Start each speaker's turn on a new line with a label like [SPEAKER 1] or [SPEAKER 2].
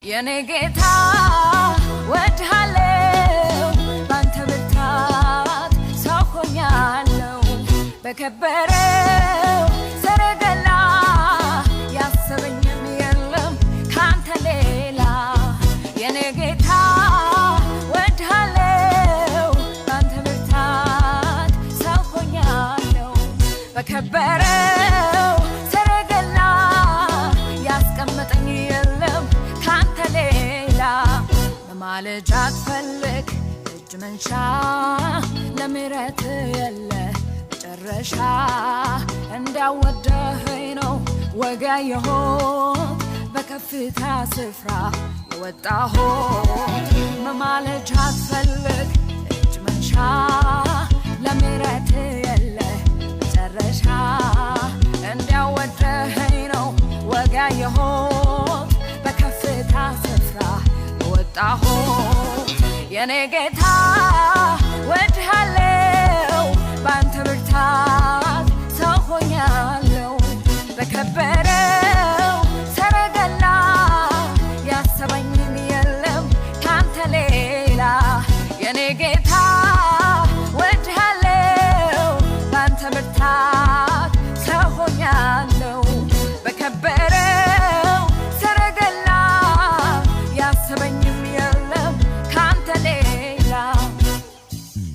[SPEAKER 1] የኔ ጌታ ወድሃለው ባንተ ብርታት ሰው ሆኛለው በከበረው ሰረገላ ያሰበኝም የለም ካንተ ሌላ የኔ ጌታ ወድሃለው ባንተ ብርታት ሰው ሆኛለው በከበረው ሰረገላ ያስቀመጠኝ የለም ካንተ ሌላ በማለጃ ትፈልግ እጅ መንሻ ለምሕረት የለ ጨረሻ እንዳወደኸኝ ነው ወጋየሁት በከፍታ ስፍራ የወጣሁት በማለጃ ትፈልግ እጅ መንሻ ለምሕረት የለ ጨረሻ እንዳወደኸኝ ነው ወጋየሁት በከፍታ ስፍራ የወጣሁት የኔ ጌታ ወድሃለው